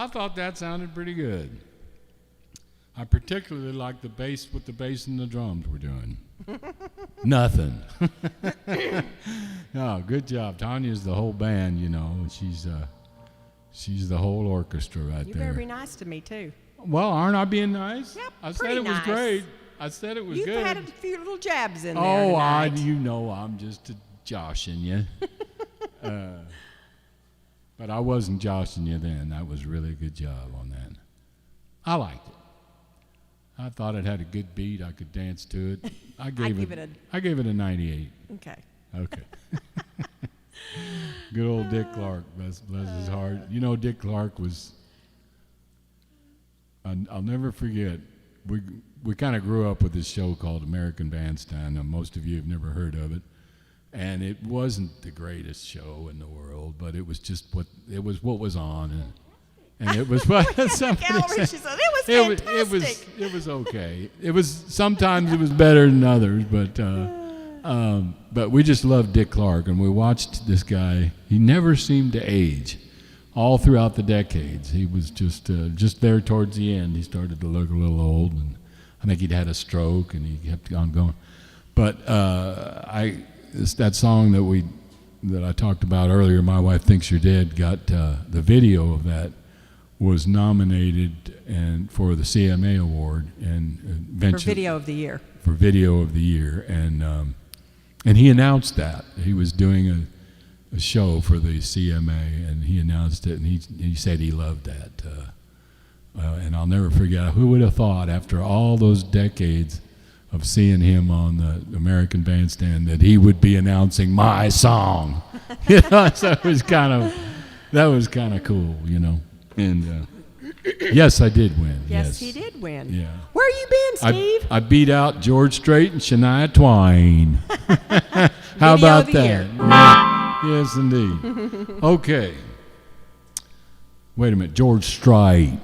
thought that sounded pretty good. I particularly liked the bass, what the bass and the drums were doing. Nothing. Oh, good job. Tanya's the whole band, you know. She's the whole orchestra right You there. better be nice to me, too. Well, aren't I being nice? Yep, I said pretty it was nice. great. I said it was You've good. had a few little jabs in there Oh, tonight. you know I'm just joshing you. But I wasn't joshing you then. That was really a good job on that. I liked it. I thought it had a good beat. I could dance to it. I gave it a 98. Okay. Okay. Good old Dick Clark, bless his heart. You know, Dick Clark was, I'll never forget, we kind of grew up with this show called American Bandstand, and most of you have never heard of it. And it wasn't the greatest show in the world, but it was just what was on, and it was what somebody said. She said, it was fantastic. It was okay. It was sometimes it was better than others, but we just loved Dick Clark, and we watched this guy. He never seemed to age, all throughout the decades. He was just there towards the end. He started to look a little old, and I think he'd had a stroke, and he kept on going. But that song that I talked about earlier, My Wife Thinks You're Dead, got the video of that was nominated for the CMA award and For Video of the Year. For Video of the Year, and he announced that he was doing a show for the CMA, and he announced it, and he said he loved that, and I'll never forget. Who would have thought after all those decades of seeing him on the American Bandstand that he would be announcing my song? You know, so that was kind of cool, you know. And yes, I did win. Yes, he did win. Yeah. Where you been, Steve? I beat out George Strait and Shania Twain. How about that? Yes, indeed. Okay. Wait a minute. George Strait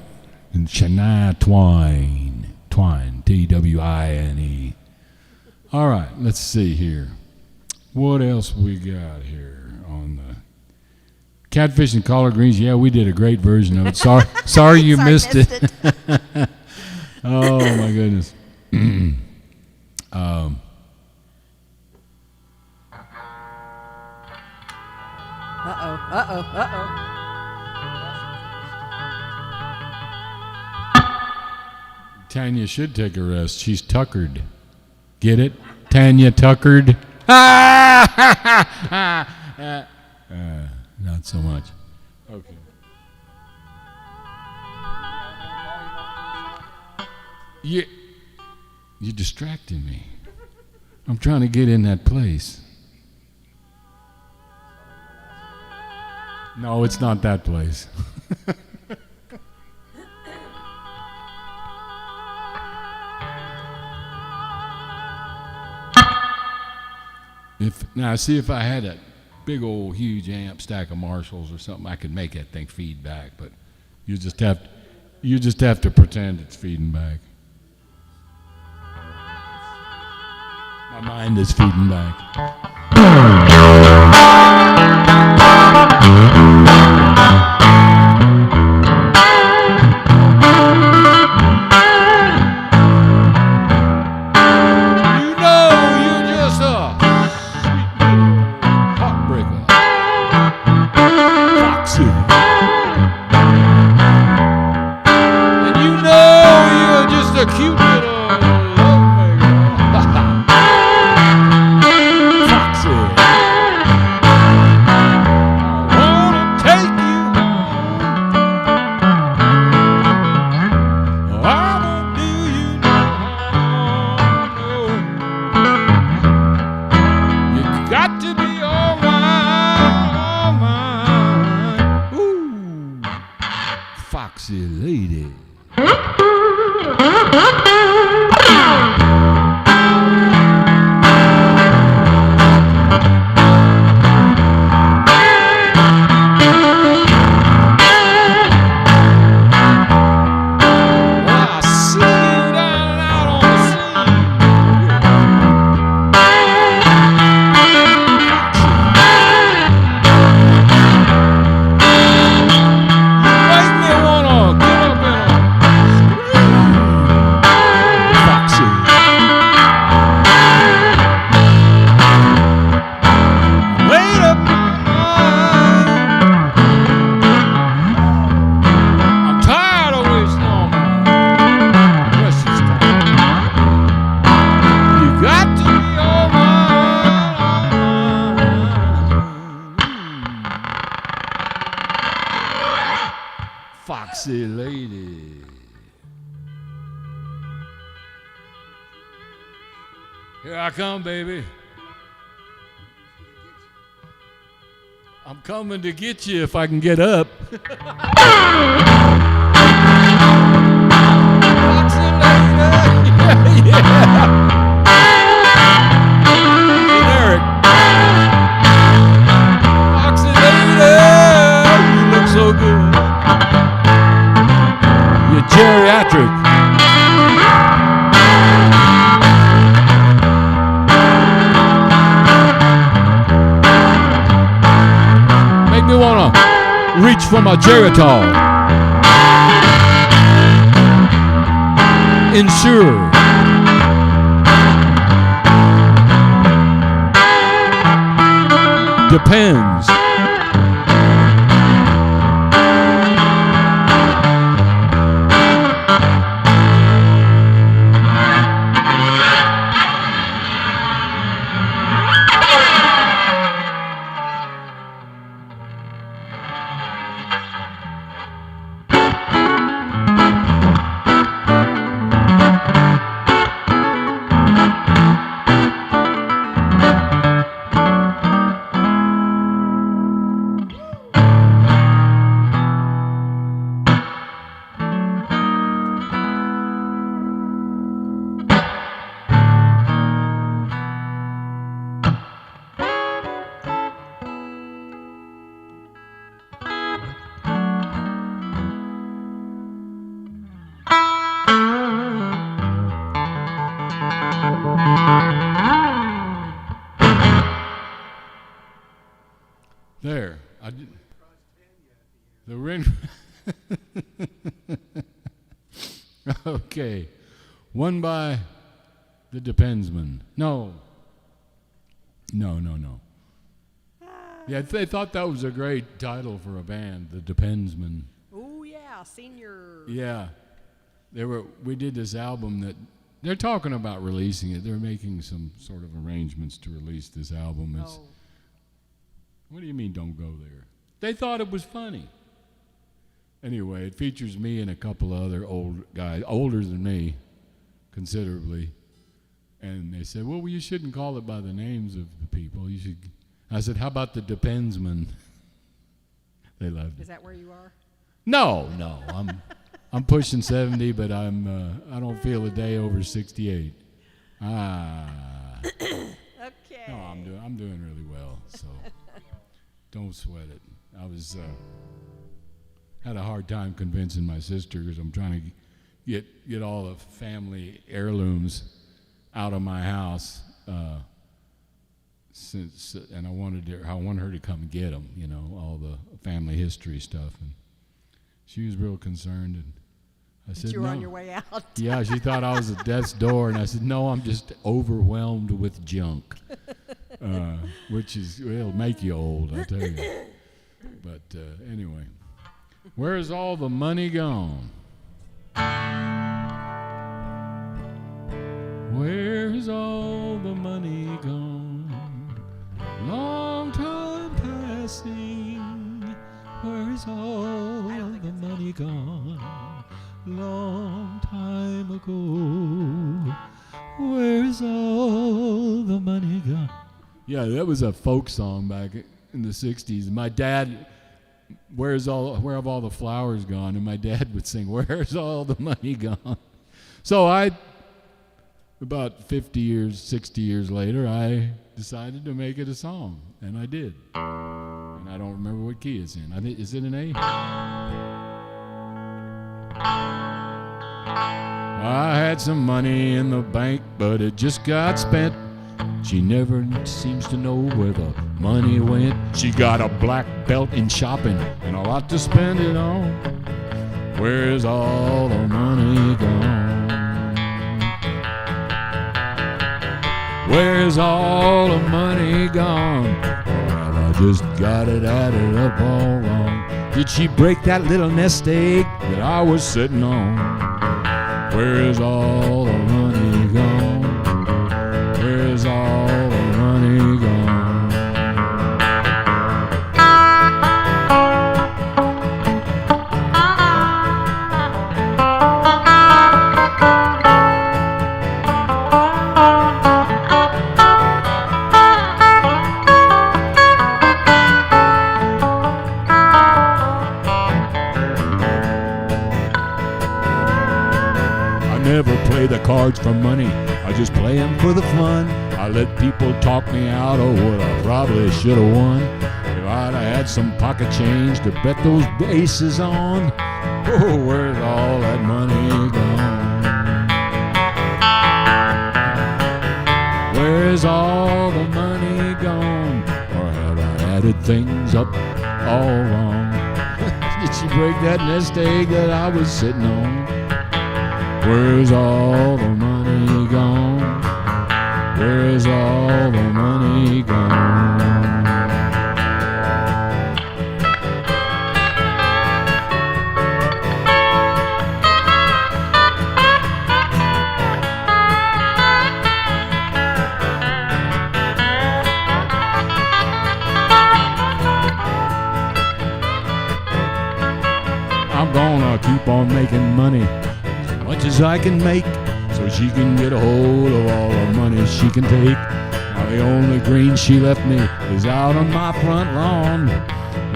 and Shania Twain. Twine, Twine. All right, let's see here. What else we got here on the Catfish and Collard Greens? Yeah, we did a great version of it. Sorry you missed it. Oh my goodness. Tanya should take a rest. She's tuckered. Get it? Tanya tuckered. Not so much. Okay. You're distracting me. I'm trying to get in that place. No, it's not that place. See if I had a big old huge amp stack of Marshalls or something, I could make that thing feed back, but you just have to pretend it's feeding back. My mind is feeding back. Foxy lady. Here I come, baby. I'm coming to get you if I can get up. Foxy lady. Yeah. Generic. Foxy lady, you look so good. You're geriatric. Make me wanna reach for my Geritol. Ensure. Depends. There. I did. The ring. Okay. One by the Dependsman. No. Yeah, they thought that was a great title for a band, the Dependsman. Oh yeah, senior. Yeah. We did this album that they're talking about releasing it. They're making some sort of arrangements to release this album. It's, what do you mean don't go there? They thought it was funny. Anyway, it features me and a couple other old guys, older than me, considerably. And they said, well, you shouldn't call it by the names of the people. You should. I said, how about the Dependsman? They loved it. Is that where you are? No. I'm pushing 70, but I don't feel a day over 68. Okay. No, I'm doing really well, so don't sweat it. I was had a hard time convincing my sister because I'm trying to get all the family heirlooms out of my house, and I wanted her to come get them, all the family history stuff, and she was real concerned, and I said, you were no. on your way out. Yeah, she thought I was at death's door, and I said, no, I'm just overwhelmed with junk, which it'll make you old, I tell you. But anyway, where's all the money gone? Where's all the money gone? Long time passing. Where's all the money gone? Long time ago. Where's all the money gone? Yeah, that was a folk song back in the 60s. My dad, where have all the flowers gone? And my dad would sing, where's all the money gone? So about 50 years, 60 years later, I decided to make it a song, and I did. And I don't remember what key it's in. Is it an A? I had some money in the bank, but it just got spent. She never seems to know where the money went. She got a black belt in shopping and a lot to spend it on. Where's all the money gone? Where's all the money gone? Well, I just got it added up all wrong. Did she break that little nest egg that I was sitting on? Where's all the money gone? Where's all the money gone? never play the cards for money. I just play 'em for the fun. I let people talk me out of what I probably should have won. If I'd have had some pocket change to bet those aces on, oh, where's all that money gone? Where's all the money gone? Or have I added things up all wrong? Did she break that nest egg that I was sitting on? Where's all the money gone? Where's all the money gone? I'm gonna keep on making money as much as I can make, so she can get a hold of all the money she can take. Now the only green she left me is out on my front lawn.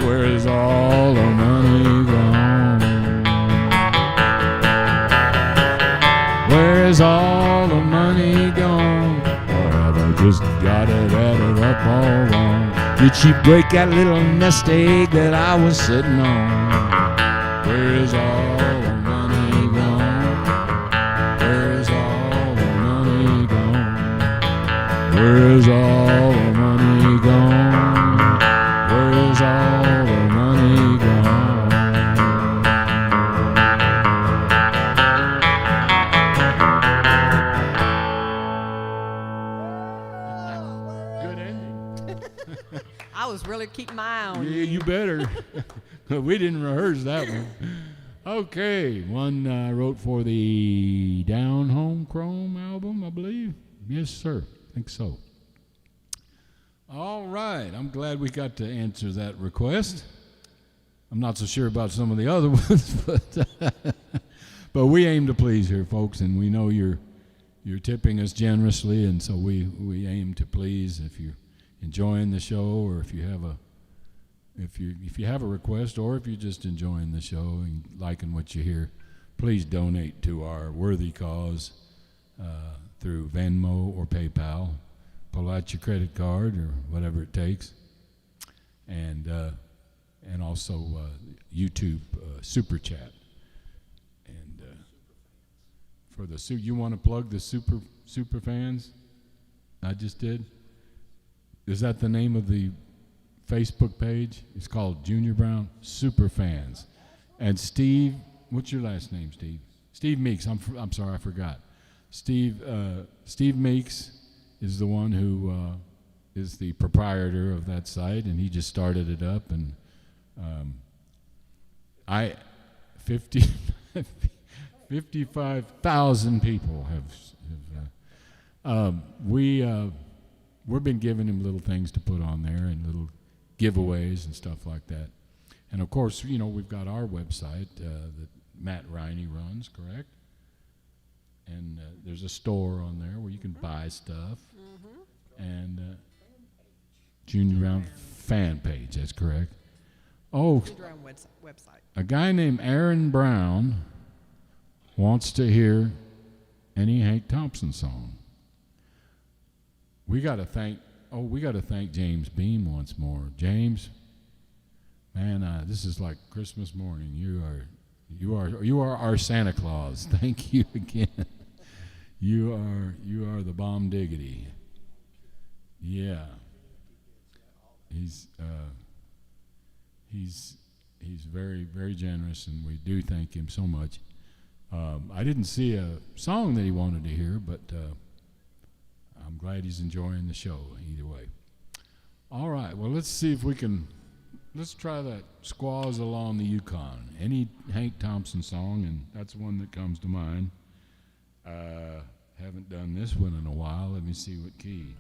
Where's all the money gone? Where's all the money gone? Or have I just got it added up all wrong? Did she break that little nest egg that I was sitting on? Where's all the money gone? Where's all the money gone? Where's all the money gone? Where's all the money gone? Good ending. I was really keeping my eye on Yeah, you. you better. We didn't rehearse that one. Okay, one I wrote for the Down Home Chrome album, I believe. Yes, sir. I think so. All right, I'm glad we got to answer that request. I'm not so sure about some of the other ones, but we aim to please here, folks, and we know you're tipping us generously, and so we aim to please. If you're enjoying the show, or if you have a request, or if you're just enjoying the show and liking what you hear, please donate to our worthy cause through Venmo or PayPal. Pull out your credit card or whatever it takes, and also YouTube super chat. And for the you want to plug the super fans? I just did. Is that the name of the Facebook page? It's called Junior Brown Super Fans. And Steve, what's your last name, Steve? Steve Meeks. I'm sorry, I forgot. Steve Meeks is the one who is the proprietor of that site, and he just started it up. And 55,000 people have we've been giving him little things to put on there and little giveaways and stuff like that. And of course, we've got our website that Matt Riney runs, correct? And there's a store on there where you can buy stuff. Mm-hmm. And Junior Brown fan page, that's correct. Oh, Junior Brown website. A guy named Aaron Brown wants to hear any Hank Thompson song. We got to thank James Beam once more. James, man, this is like Christmas morning. You are our Santa Claus. Thank you again. You are the bomb diggity. Yeah. He's very, very generous, and we do thank him so much. I didn't see a song that he wanted to hear, but I'm glad he's enjoying the show either way. All right, well, let's see if we can, let's try that Squaws Along the Yukon. Any Hank Thompson song, and that's one that comes to mind. Haven't done this one in a while. Let me see what key.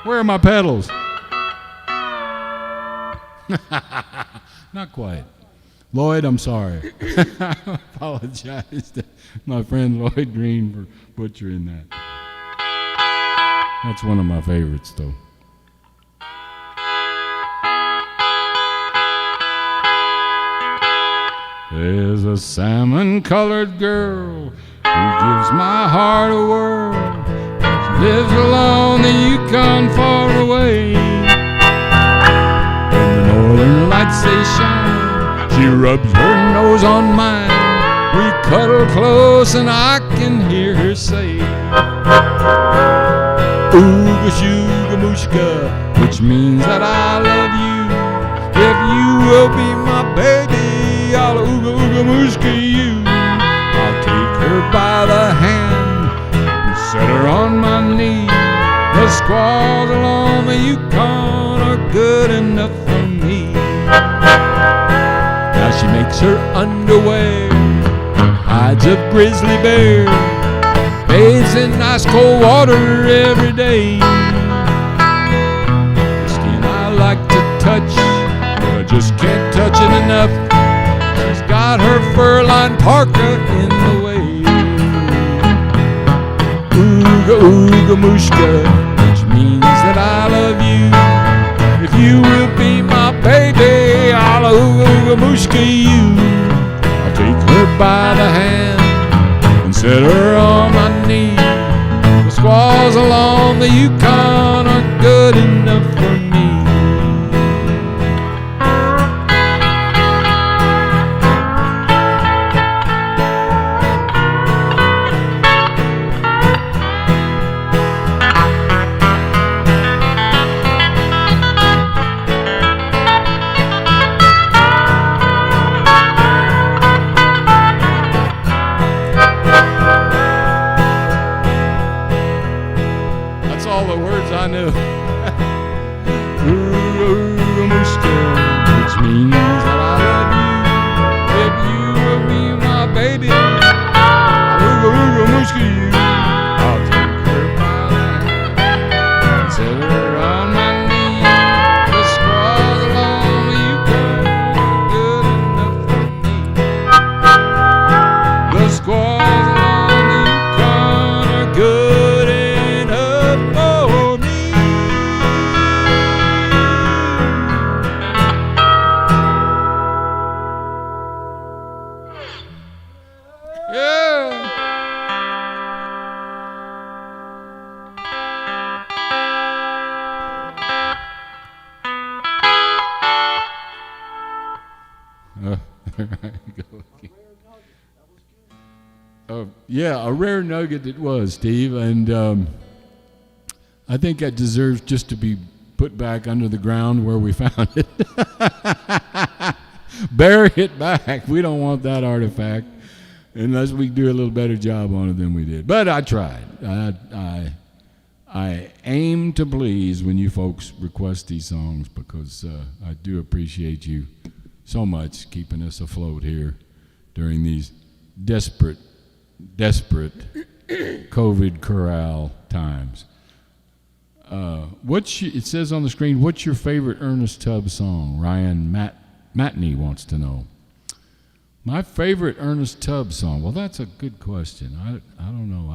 Where are my pedals? Not quite. Lloyd, I'm sorry. I apologize to my friend Lloyd Green for butchering that. That's one of my favorites, though. There's a salmon-colored girl who gives my heart a whirl. She lives along the Yukon far away. When the northern lights they shine, she rubs her nose on mine. We cuddle close and I can hear her say, Ooga shooga mooshka, which means that I love you. If you will be my baby, I'll ooga ooga mooshka you. I'll take her by the hand and set her on my knee. The squaws along the Yukon are good enough for me. Now she makes her underwear, hides of grizzly bear, bathes in ice cold water every day. Her skin I like to touch, but I just can't touch it enough. She's got her fur-lined parka in the way. Ooga ooga mooshka, which means that I love you. If you will be my baby, I'll ooga ooga mooshka you. I'll take her by the hand and set her on my knee. The squaws along the Yukon are good enough for me. I knew. Ooga mooshka, which means that I love you. If you will be my baby, I'll ooga ooga mooshka you. I'll take her by the hand and set her on my knee. The squaws along the Yukon are good enough for me. The squaws along the Yukon are good enough for me. Yeah, a rare nugget it was, Steve, and I think that deserves just to be put back under the ground where we found it. Bury it back. We don't want that artifact unless we do a little better job on it than we did. But I tried. I aim to please when you folks request these songs because I do appreciate you so much keeping us afloat here during these desperate COVID corral times. It says on the screen, what's your favorite Ernest Tubb song? Ryan Matney wants to know. My favorite Ernest Tubb song? Well, that's a good question. I don't know.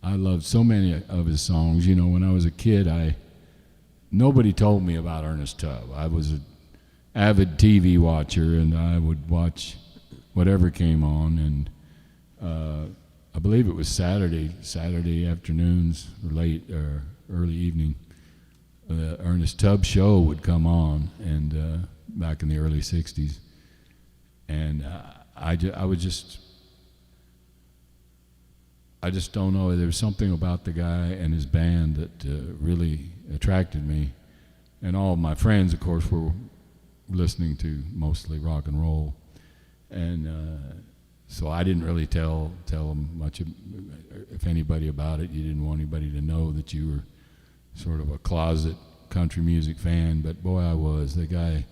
I loved so many of his songs. You know, when I was a kid, nobody told me about Ernest Tubb. I was an avid TV watcher, and I would watch whatever came on, and I believe it was Saturday afternoons or late or early evening. The Ernest Tubb show would come on, and back in the early '60s, and I just don't know. There was something about the guy and his band that really attracted me, and all of my friends, of course, were listening to mostly rock and roll, and so I didn't really tell them much, if anybody, about it. You didn't want anybody to know that you were sort of a closet country music fan, but boy, I was. The guy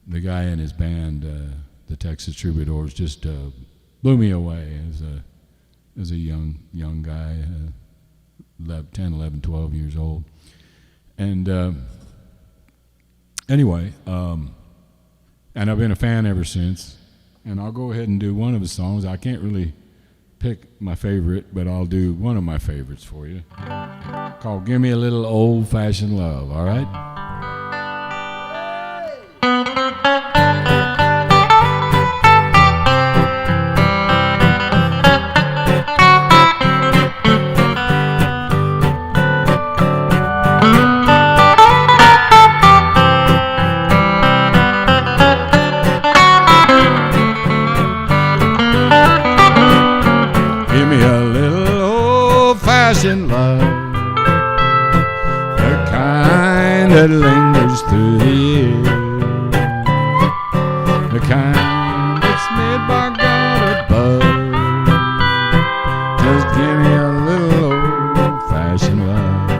and his band, the Texas Troubadours, just blew me away as a young guy. 10, 11, 12 years old. And anyway, and I've been a fan ever since. And I'll go ahead and do one of the songs. I can't really pick my favorite, but I'll do one of my favorites for you, called Give Me a Little Old-Fashioned Love, all right? Love, the kind that lingers through the years, the kind that's made by God above. Just give me a little old-fashioned love.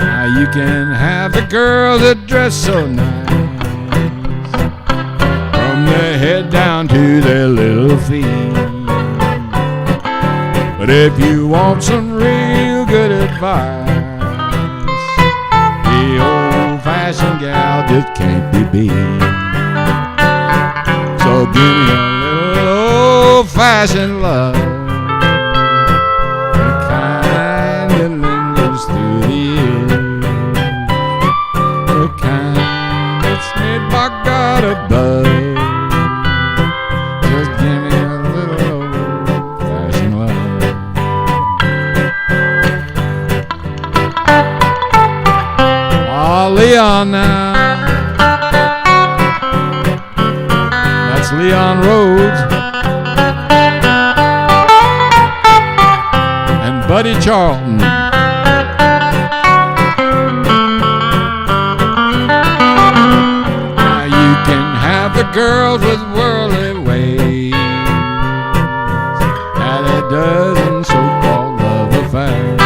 Now you can have the girls that dress so nice, from their head down to their little feet. But if you want some real good advice, the old-fashioned gal just can't be beat. So give me a little old-fashioned love, the kind that lingers through the years, the kind that's made by God above. Just give me a little old-fashioned love. Leon now, that's Leon Rhodes and Buddy Charlton. Now you can have the girls with worldly ways and a dozen so-called love affairs,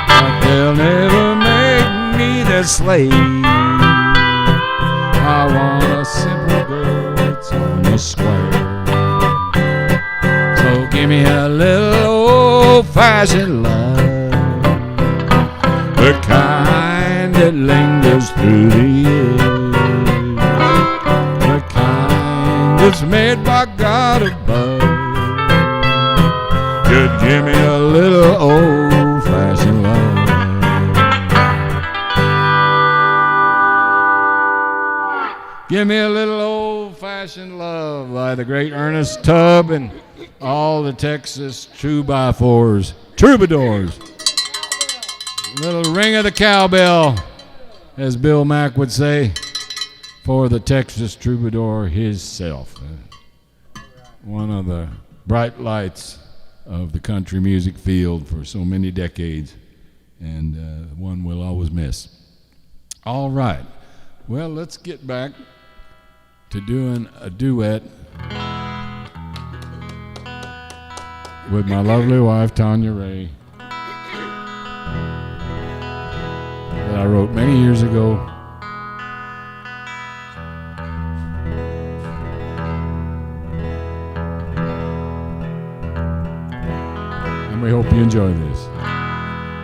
but they'll never slave. I want a simple girl that's on the square. So give me a little old-fashioned love, the kind that lingers through the years, the kind that's made by God above. Just give me a little old-fashioned love. Give me a little old-fashioned love by the great Ernest Tubb and all the Texas 2x4s, troubadours. Little ring of the cowbell, as Bill Mack would say, for the Texas troubadour himself. One of the bright lights of the country music field for so many decades, and one we'll always miss. All right. Well, let's get back to doing a duet with my lovely wife, Tanya Ray, that I wrote many years ago. And we hope you enjoy this.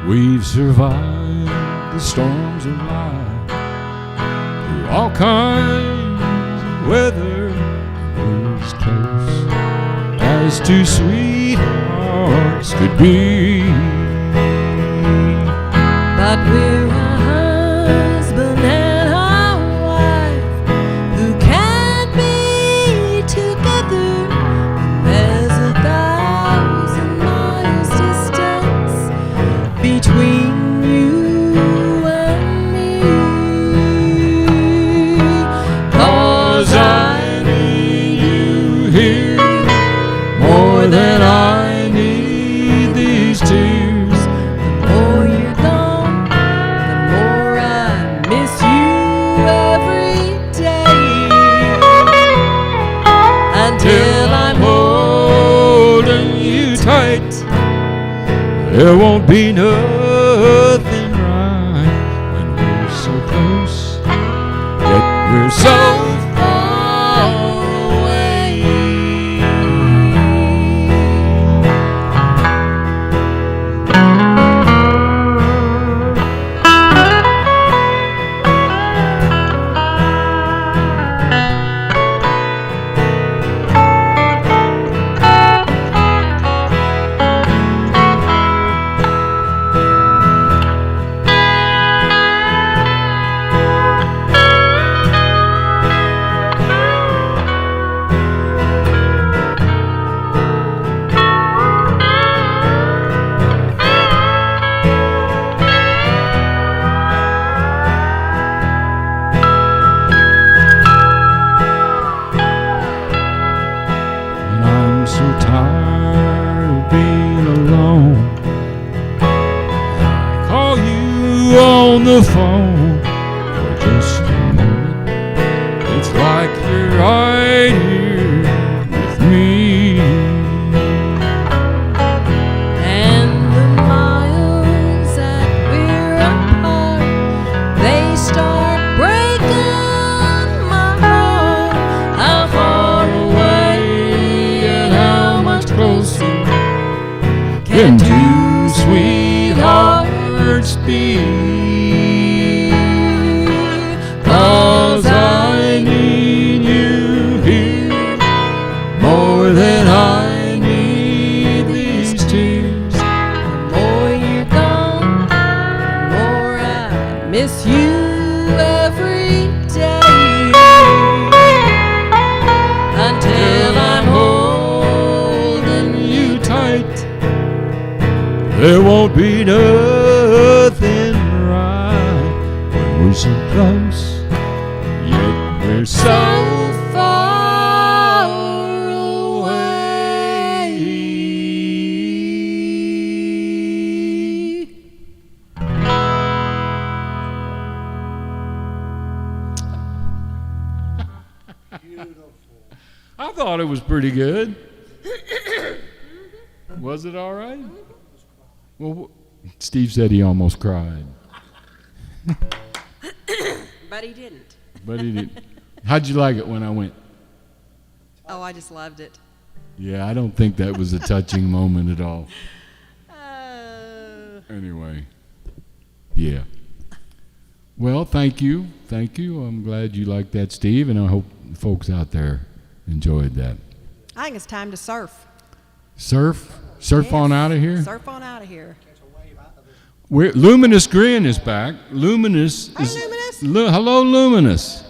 We've survived the storms of life, through all kinds weather, is close as two sweethearts could be. But we're a husband and a wife who can't be together. There's 1,000 miles distance between you and me. 'Cause I need you here more than I need these tears. The more you're gone, the more I miss you every day. Until I'm holding you tight, There won't be nothing right when we're so close, yet we're so far away. the phone for just a moment. It's like you're right here with me. And the miles that we're apart, they start breaking my heart. How far away and how much closer can two sweethearts be? 'Cause I need you here more than I need these tears. The more you're gone, the more I miss you every day. Until I'm holding you tight, There won't be nothing right when we're so close, yet we're so far away. I thought it was pretty good. Was it all right? Well, Steve said he almost cried, But he didn't. but he didn't. How'd you like it when I went? Oh, I just loved it. Yeah, I don't think that was a touching moment at all. Oh. Anyway, yeah. Well, thank you. Thank you. I'm glad you liked that, Steve, and I hope folks out there enjoyed that. I think it's time to surf. Surf? Surf Yes. on out of here? Surf on out of here. Luminous Grin is back. Luminous Hey, is... Luminous. Hello, Luminous.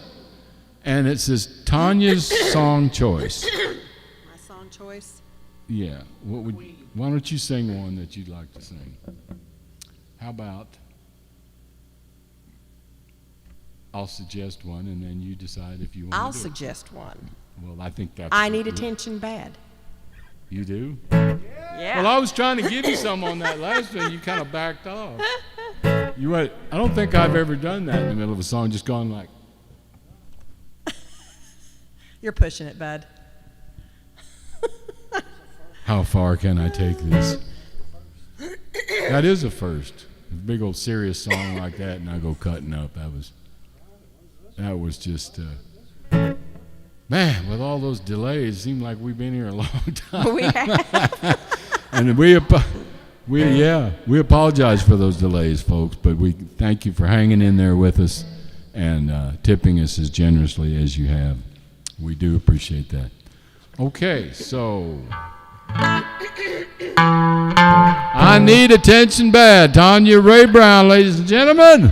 And it says Tanya's song choice. My song choice. Yeah. Why don't you sing one that you'd like to sing? How about I'll suggest one, and then you decide if you want I'll to do suggest one. it. Well, I think that's... I Need Attention Bad. You do? Yeah. Well, I was trying to give you some on that last one. You kind of backed off. You what? I don't think I've ever done that in the middle of a song, just gone like... You're pushing it, bud. How far can I take this? That is a first. A big old serious song like that, and I go cutting up. That was just... man, with all those delays, it seemed like we've been here a long time. We have. And we apologize for those delays, folks, but we thank you for hanging in there with us and tipping us as generously as you have. We do appreciate that. Okay, so I Need Attention Bad. Tanya Rae Brown, ladies and gentlemen.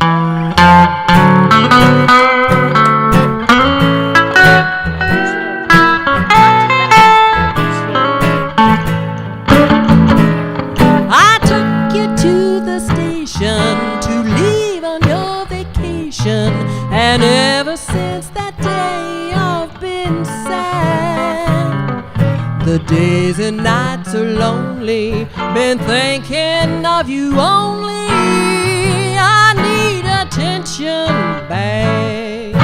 I took you to the station to leave on your vacation, and ever since that day I've been sad. The days and nights are lonely, been thinking of you only. I need attention bad.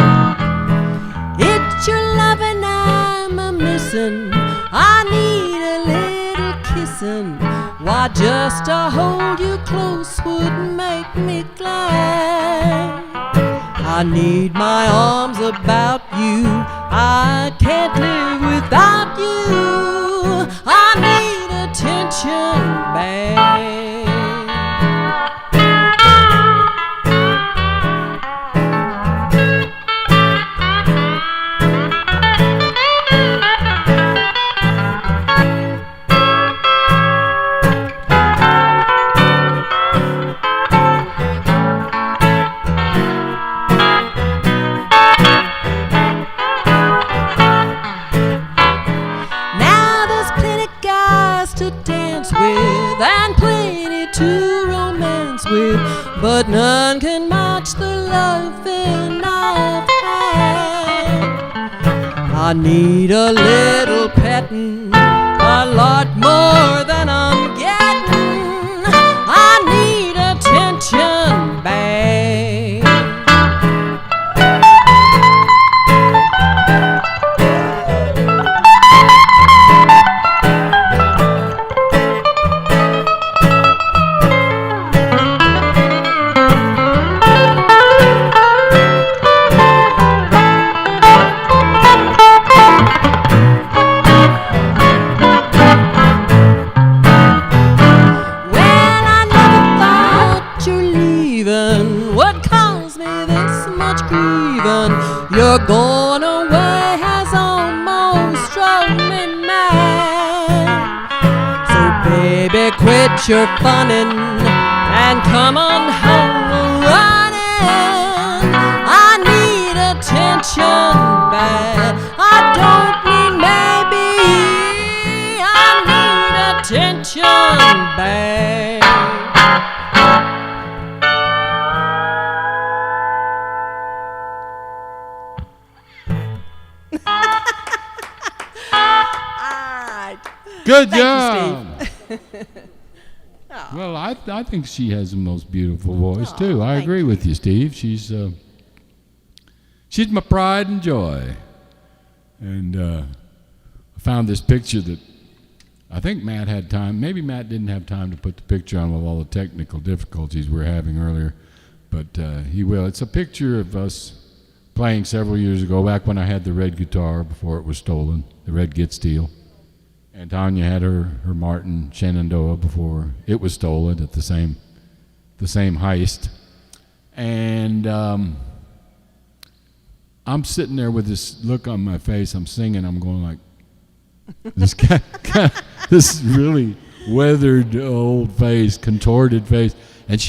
It's your loving I'm a missing. I need a little kissing. Why, just to hold you close would make me glad. I need my arms about you. I can't live without you. I need attention bad. Now there's plenty guys to dance with and plenty to romance with, but none can match the loving I've had. I need a little petting, a lot more than I'm getting. I need attention bad. grieving. Your going away has almost drove me mad. So baby, quit your funning and come on home running. I need attention bad. I don't need maybe. I need attention bad. Good Thank job. you, Steve. Well, I think she has the most beautiful voice too. I thank agree with you, Steve. She's my pride and joy. And I found this picture that I think Matt had time. Maybe Matt didn't have time to put the picture on with all the technical difficulties we were having earlier, but he will. It's a picture of us playing several years ago, back when I had the red guitar before it was stolen, the red Git Steel. And Tanya had her Martin Shenandoah before it was stolen at the same heist. And I'm sitting there with this look on my face. I'm singing. I'm going like, this guy, this really weathered old face, contorted face. And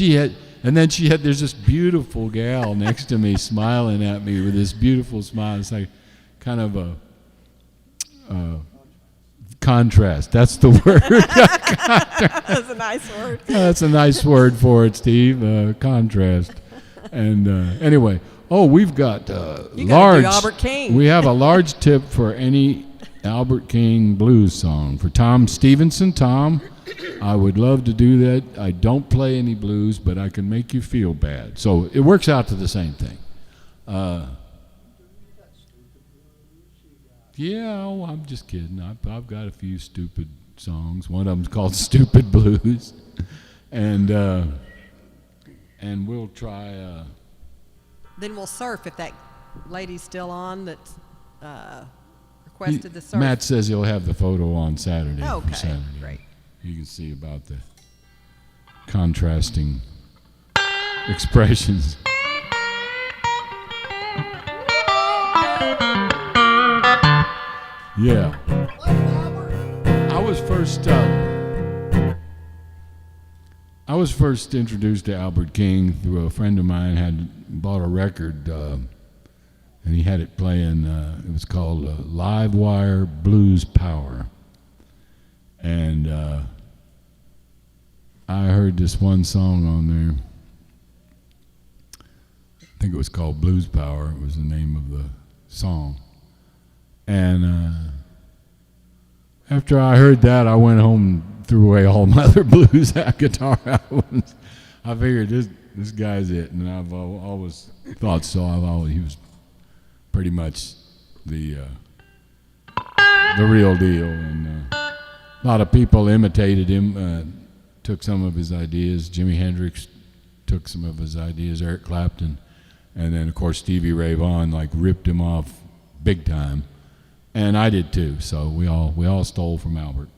there's this beautiful gal next to me smiling at me with this beautiful smile. It's like kind of a contrast. That's the word. That's a nice word. That's a nice word for it, Steve. Contrast. And anyway, we've got You gotta large. do Albert King. We have a large tip for any Albert King blues song for Tom Stevenson. Tom, I would love to do that. I don't play any blues, but I can make you feel bad. So it works out to the same thing. Yeah, I'm just kidding. I've got a few stupid songs. One of them's called "Stupid Blues," and we'll try. Then we'll surf if that lady's still on that's requested the surf. Matt says he'll have the photo on Saturday. Okay, for Saturday. great. You can see about the contrasting expressions. Yeah. I was first introduced to Albert King through a friend of mine had bought a record, and he had it playing. It was called Live Wire Blues Power, and I heard this one song on there. I think it was called Blues Power. It was the name of the song. And after I heard that, I went home and threw away all my other blues guitar albums. I figured this guy's it, and I've always thought so. He was pretty much the real deal, and a lot of people imitated him, took some of his ideas. Jimi Hendrix took some of his ideas, Eric Clapton, and then of course Stevie Ray Vaughan ripped him off big time. And I did too, so we all stole from Albert.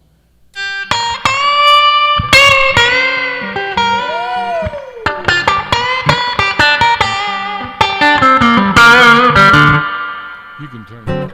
You can turn it up.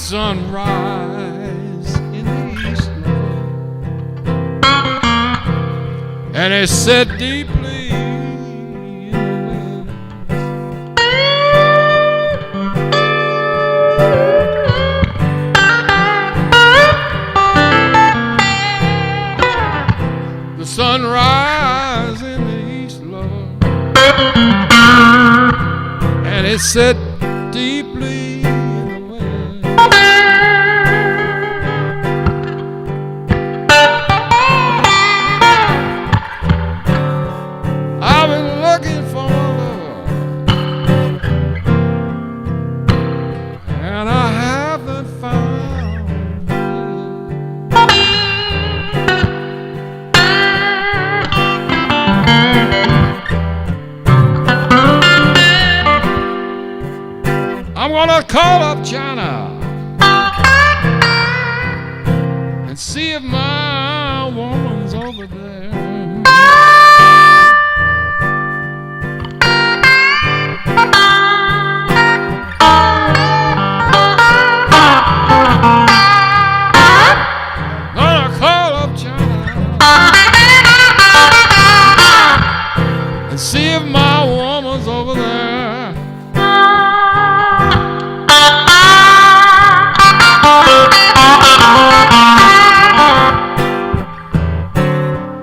sunrise in the east, and it set deeply in the west. The sunrise in the east, Lord, and it set deeply in the west. I've been looking for a love, and I haven't found it. I'm gonna call up China and see if my woman's over there. Gonna call up China and see if my woman's over there.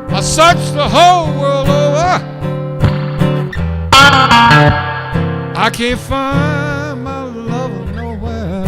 I searched the whole world over, I can't find my lover nowhere.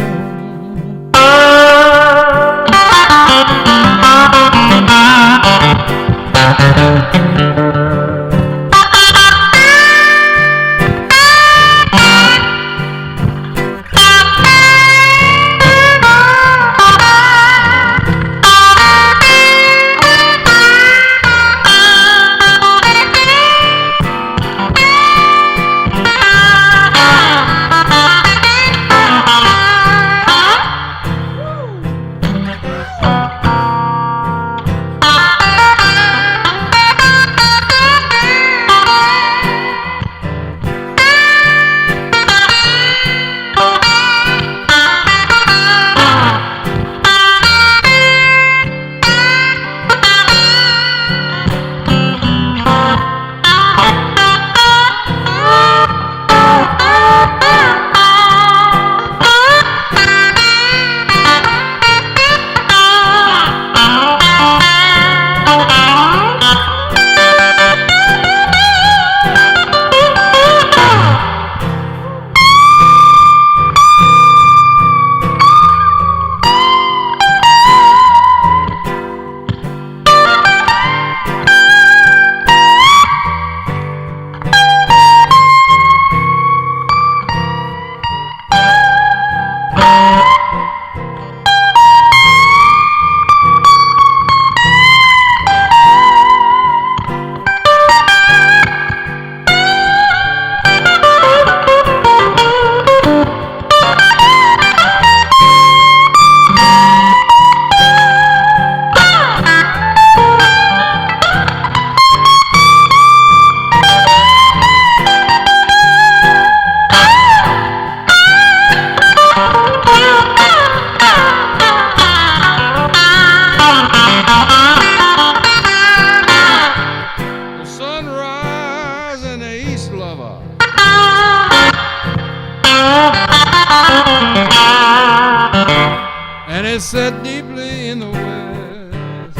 And it's set deeply in the west.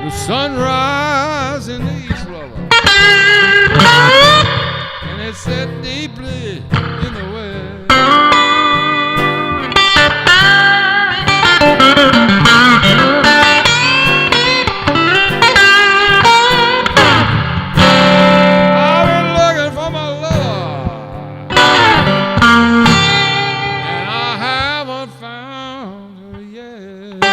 The sunrise in the east, lover, and it's set deeply in the west. I've been looking for my love, and I haven't found her yet.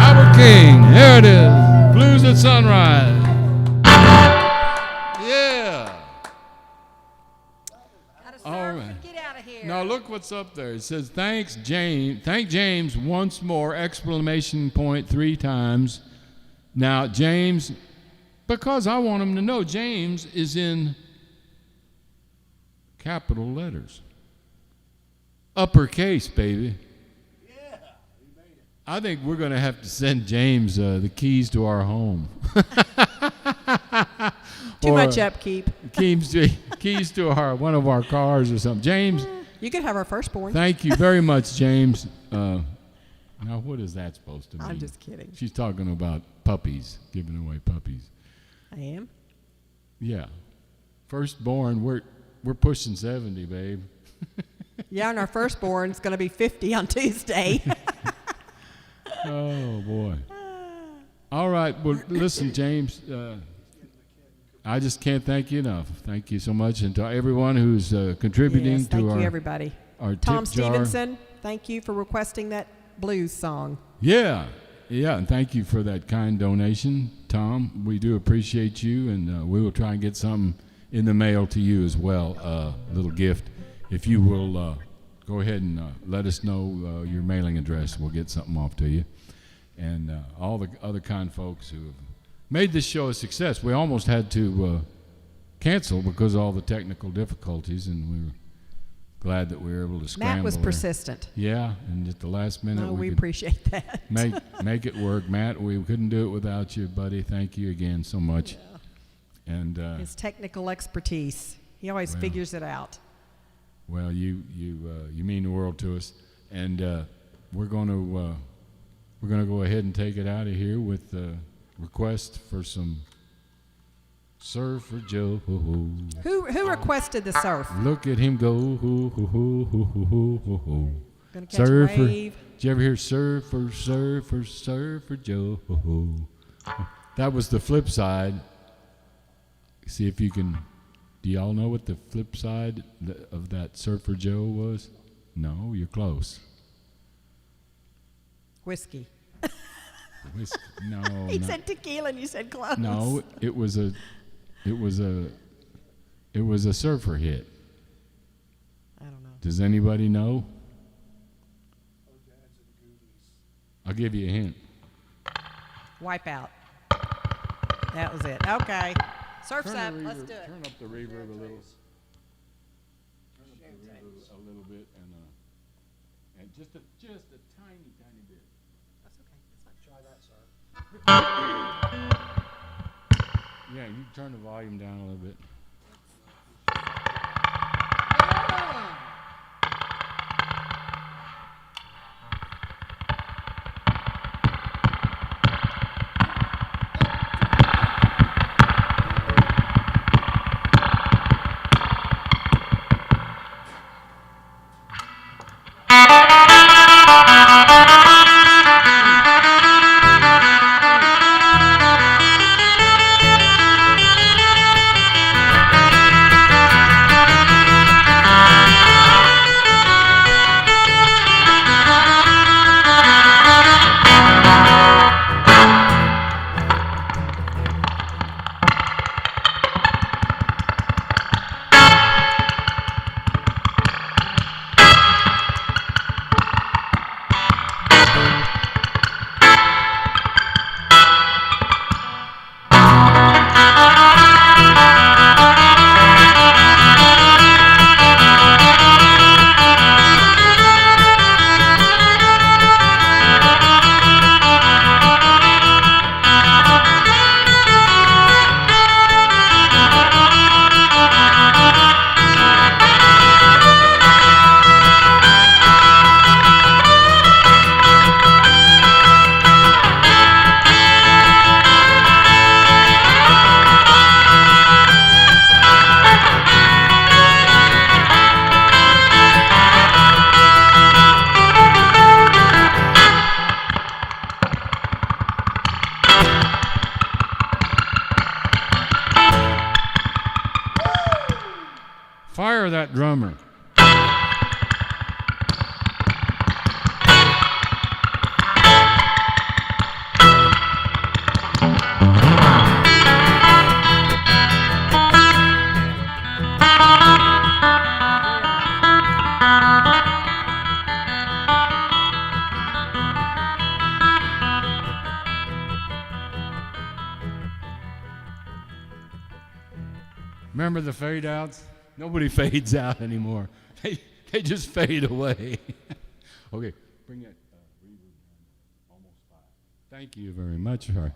Albert King, here it is, Blues at Sunrise. Now look what's up there. It says, thanks, James. Thank James once more, exclamation point 3 times. Now, James, because I want him to know, James is in capital letters. Uppercase, baby. Yeah, we made it. I think we're going to have to send James the keys to our home. Too much upkeep. Keys to one of our cars or something. James, You could have our firstborn. thank you very much, James. Now, what is that supposed to mean? I'm just kidding. She's talking about puppies, giving away puppies. I am. Yeah, firstborn. We're pushing 70, babe. Yeah, and our firstborn's going to be 50 on Tuesday. Oh boy. All right. Well, listen, James. I just can't thank you enough. Thank you so much, and to everyone who's contributing Yes, to thank our you, everybody. our Tom tip jar. Stevenson, thank you for requesting that blues song. Yeah, and thank you for that kind donation, Tom. We do appreciate you, and we will try and get something in the mail to you as well, a little gift. If you will go ahead and let us know your mailing address, we'll get something off to you. And all the other kind folks who have made this show a success. We almost had to cancel because of all the technical difficulties, and we were glad that we were able to scramble. Matt was there. persistent. Yeah, and at the last minute No, we could appreciate that. make it work. Matt, we couldn't do it without you, buddy. Thank you again so much. Yeah. And His technical expertise. He always Well. figures it out. well, you mean the world to us, and we're going to go ahead and take it out of here with the request for some Surfer Joe. Who requested the surf? Look at him go. Gonna catch Surfer. a wave. Did you ever hear Surfer Joe? That was the flip side. See if you can. Do y'all know what the flip side of that Surfer Joe was? No, you're close. Whiskey. Whiskey. No, He no. said tequila and you said close. No, it was a surfer hit. I don't know. Does anybody know? I'll give you a hint. Wipeout. That was it. Okay. Surf's up. Let's do it. Turn up the reverb a little. Turn up the reverb a little bit, and just a tiny bit. That's okay. Try that, sir. Yeah, you turn the volume down a little bit. Fire that drummer. Remember the fade outs? Nobody fades out anymore. They just fade away. Okay, bring that reverb down almost 5. Thank you very much. Sorry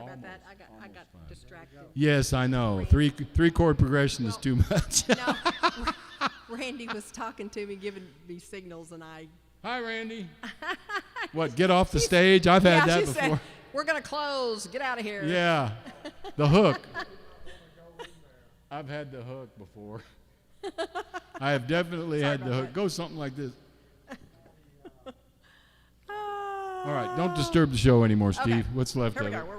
about that. I got distracted. Yes, I know. Three chord progression is too much. No, Randy was talking to me, giving me signals, and I. Hi, Randy. What? Get off the stage? I've had that she before. said, "We're gonna close. Get out of here." Yeah, the hook. I've had the hook before. I have definitely had the hook. that. Go something like this. All right, don't disturb the show anymore, Steve. Okay. What's left Here of we it? go. We're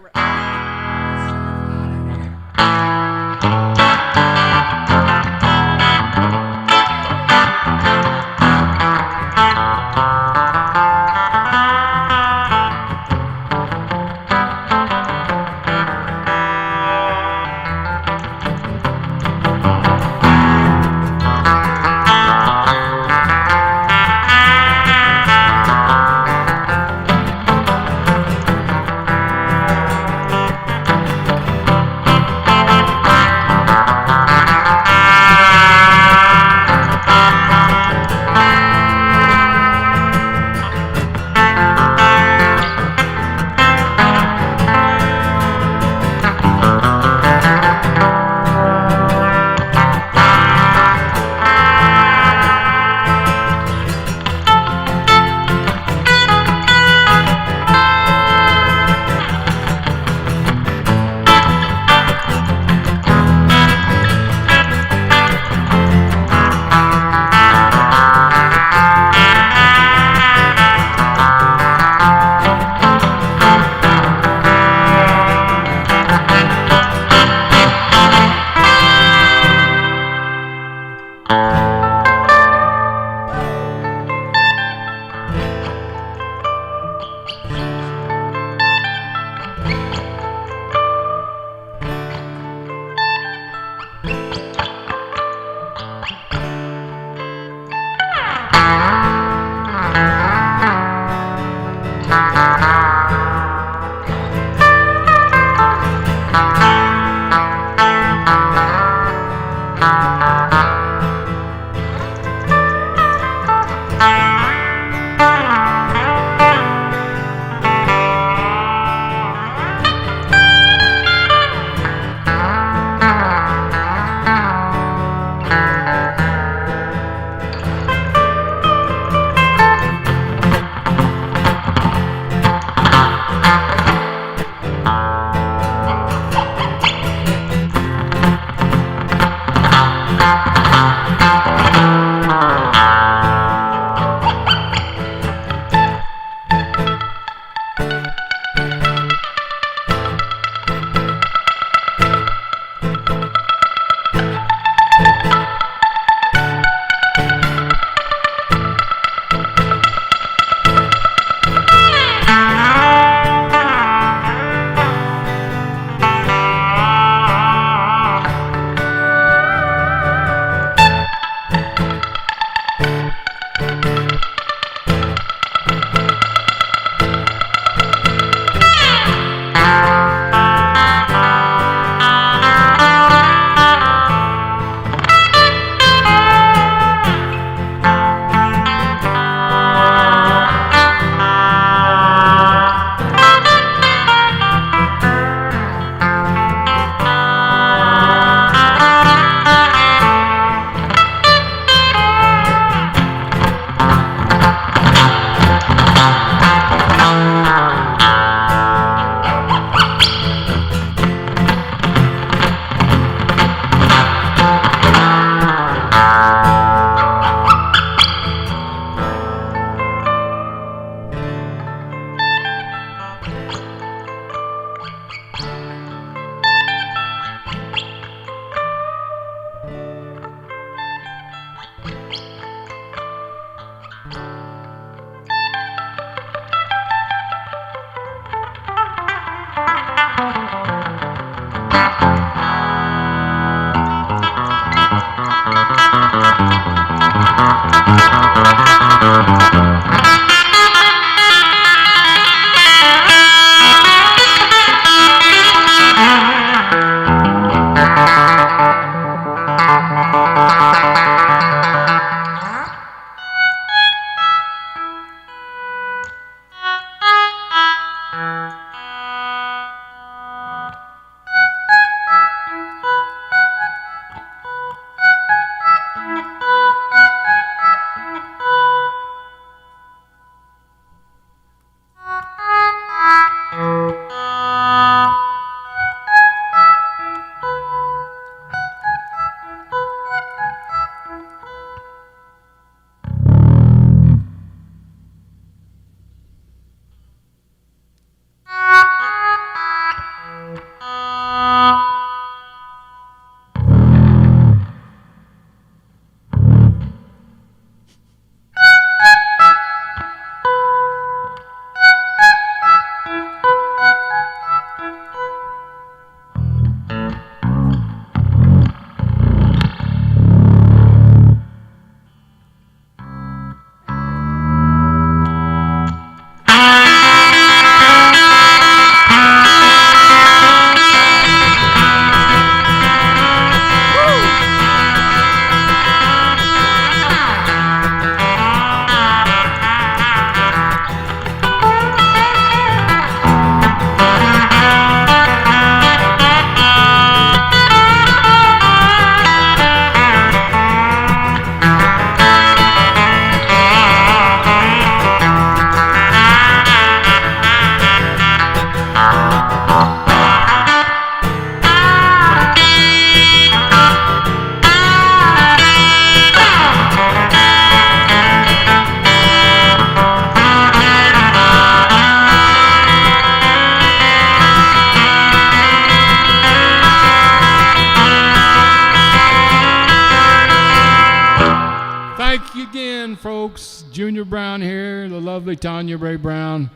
again, folks. Junior Brown here, the lovely Tanya Ray Brown.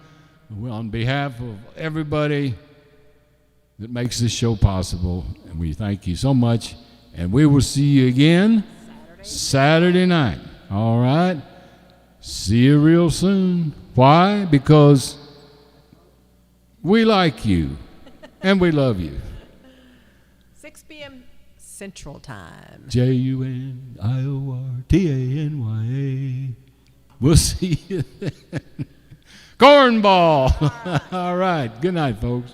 Well, on behalf of everybody that makes this show possible, and we thank you so much. And we will see you again Saturday night. All right? See you real soon. Why? Because we like you and we love you. 6 p.m. Central Time. JUNIORTANYA. We'll see you then. Cornball. All right. Good night, folks.